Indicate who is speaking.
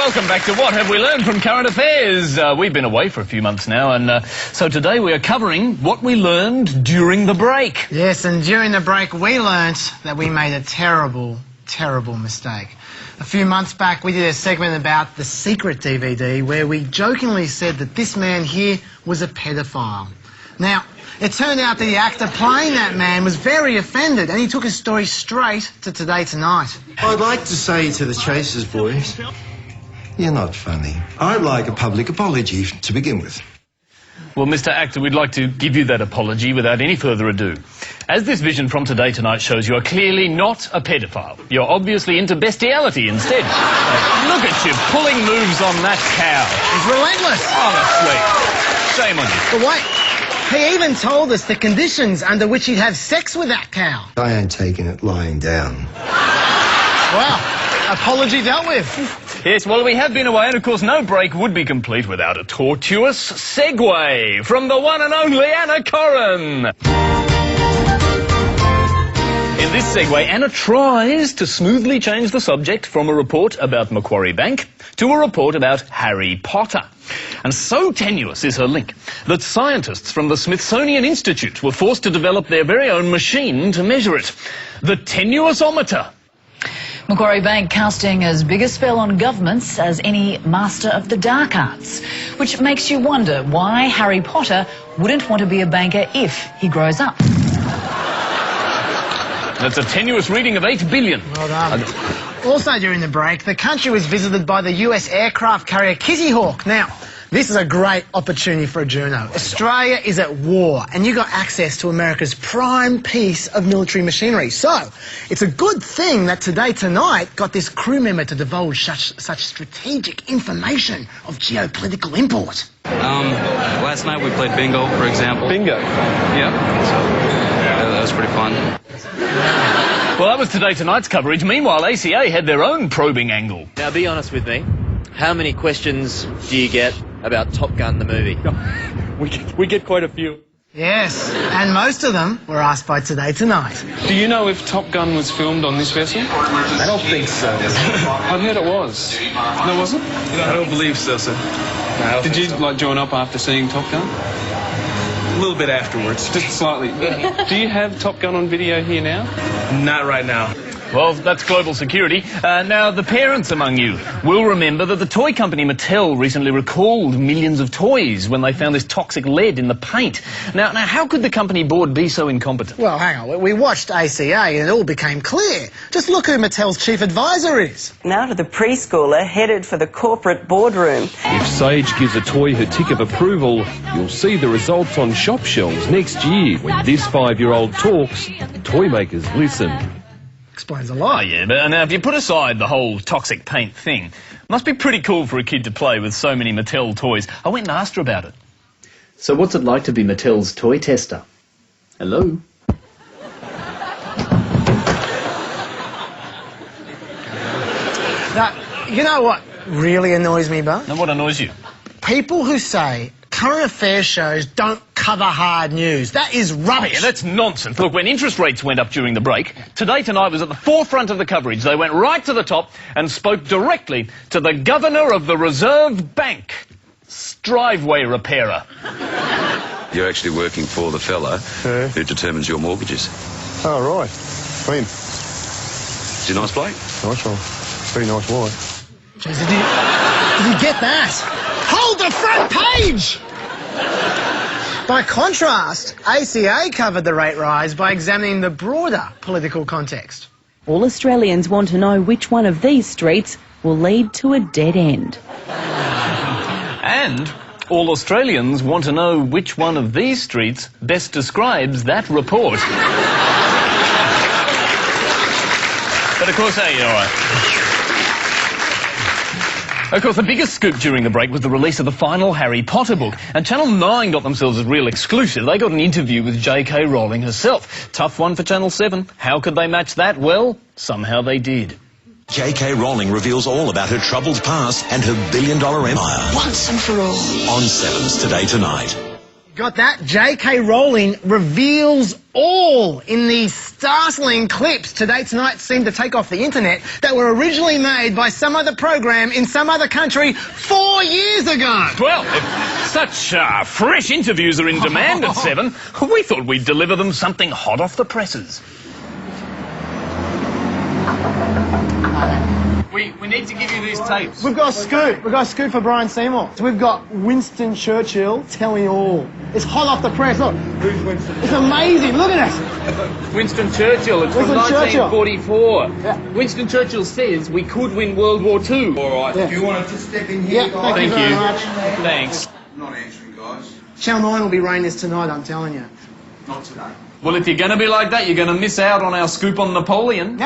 Speaker 1: welcome back to What Have We Learned from Current Affairs. We've been away for a few months now, and so today we are covering what we learned during the break.
Speaker 2: Yes, and during the break we learnt that we made a terrible, terrible mistake. A few months back we did a segment about The Secret DVD where we jokingly said that this man here was a pedophile. Now, it turned out that the actor playing that man was very offended and he took his story straight to Today Tonight.
Speaker 3: I'd like to say to the Chasers boys, you're not funny. I'd like a public apology to begin with.
Speaker 1: Well, Mr. Actor, we'd like to give you that apology without any further ado. As this vision from Today Tonight shows, you are clearly not a pedophile. You're obviously into bestiality instead. Look at you, pulling moves on that cow.
Speaker 2: He's relentless.
Speaker 1: Honestly. Shame on you.
Speaker 2: But wait, he even told us the conditions under which he'd have sex with that cow.
Speaker 3: I ain't taking it lying down.
Speaker 2: Well, apology dealt with.
Speaker 1: Yes, well, we have been away, and of course no break would be complete without a tortuous segue from the one and only Anna Corrin. In this segue, Anna tries to smoothly change the subject from a report about Macquarie Bank to a report about Harry Potter. And so tenuous is her link that scientists from the Smithsonian Institute were forced to develop their very own machine to measure it. The tenuousometer.
Speaker 4: Macquarie Bank casting as big a spell on governments as any master of the dark arts, which makes you wonder why Harry Potter wouldn't want to be a banker if he grows up.
Speaker 1: That's a tenuous reading of 8 billion.
Speaker 2: Well done. Also during the break, the country was visited by the US aircraft carrier Kitty Hawk. Now, this is a great opportunity for a journo. Australia is at war and you got access to America's prime piece of military machinery. So, it's a good thing that Today Tonight got this crew member to divulge such strategic information of geopolitical import.
Speaker 5: Last night we played bingo, for example.
Speaker 1: Bingo?
Speaker 5: Yeah. That was pretty fun.
Speaker 1: Well, that was Today Tonight's coverage. Meanwhile, ACA had their own probing angle.
Speaker 6: Now, be honest with me. How many questions do you get about Top Gun, the movie?
Speaker 7: We get quite a few.
Speaker 2: Yes, and most of them were asked by Today Tonight.
Speaker 7: Do you know if Top Gun was filmed on this vessel?
Speaker 3: I don't think so.
Speaker 7: I've heard it was. No, was it?
Speaker 8: I don't believe so, sir.
Speaker 7: Did you, join up after seeing Top Gun?
Speaker 8: A little bit afterwards.
Speaker 7: Just slightly. Do you have Top Gun on video here now?
Speaker 8: Not right now.
Speaker 1: Well, that's global security. Now, the parents among you will remember that the toy company Mattel recently recalled millions of toys when they found this toxic lead in the paint. Now, how could the company board be so incompetent?
Speaker 2: Well, hang on. We watched ACA and it all became clear. Just look who Mattel's chief advisor is.
Speaker 9: Now to the preschooler headed for the corporate boardroom.
Speaker 10: If Sage gives a toy her tick of approval, you'll see the results on shop shelves next year. When this 5-year-old talks, toy makers listen.
Speaker 2: Explains a lot.
Speaker 1: Oh, yeah, but now if you put aside the whole toxic paint thing, it must be pretty cool for a kid to play with so many Mattel toys. I went and asked her about it.
Speaker 11: So what's it like to be Mattel's toy tester? Hello?
Speaker 2: Now, you know what really annoys me, Bud?
Speaker 1: Now, what annoys you?
Speaker 2: People who say current affairs shows don't cover hard news. That is rubbish.
Speaker 1: Yeah, that's nonsense. Look, when interest rates went up during the break, Today Tonight was at the forefront of the coverage. They went right to the top and spoke directly to the Governor of the Reserve Bank, driveway repairer.
Speaker 12: You're actually working for the fella who determines your mortgages.
Speaker 13: Oh, right. Clean.
Speaker 12: Is he a nice bloke?
Speaker 13: Nice one. Very nice wife.
Speaker 2: Jeez, did you get that? Hold the front page! By contrast, ACA covered the rate rise by examining the broader political context.
Speaker 9: All Australians want to know which one of these streets will lead to a dead end.
Speaker 1: And all Australians want to know which one of these streets best describes that report. But of course, hey, all right. Of course, the biggest scoop during the break was the release of the final Harry Potter book. And Channel 9 got themselves a real exclusive. They got an interview with J.K. Rowling herself. Tough one for Channel 7. How could they match that? Well, somehow they did.
Speaker 14: J.K. Rowling reveals all about her troubled past and her billion-dollar empire.
Speaker 15: Once and for all.
Speaker 14: On 7's Today Tonight.
Speaker 2: Got that? J.K. Rowling reveals all in the startling clips Today Tonight seemed to take off the internet that were originally made by some other program in some other country 4 years ago.
Speaker 1: Well, if such fresh interviews are in demand at 7, we thought we'd deliver them something hot off the presses. We need to give you these tapes.
Speaker 2: We've got a scoop. We've got a scoop for Brian Seymour. So we've got Winston Churchill telling all. It's hot off the press. Look. Who's Winston? It's amazing. Look at it.
Speaker 1: Winston Churchill. It's
Speaker 2: Winston
Speaker 1: from 1944.
Speaker 2: Yeah.
Speaker 1: Winston Churchill says we could win World War II.
Speaker 8: All right.
Speaker 2: Yeah.
Speaker 8: Do you want to just step in here,
Speaker 2: Yeah,
Speaker 8: guys?
Speaker 2: thank you very much.
Speaker 1: Thanks.
Speaker 8: I'm not answering, guys.
Speaker 2: Channel 9 will be raining this tonight, I'm telling you.
Speaker 8: Not today.
Speaker 1: Well, if you're going to be like that, you're going to miss out on our scoop on Napoleon.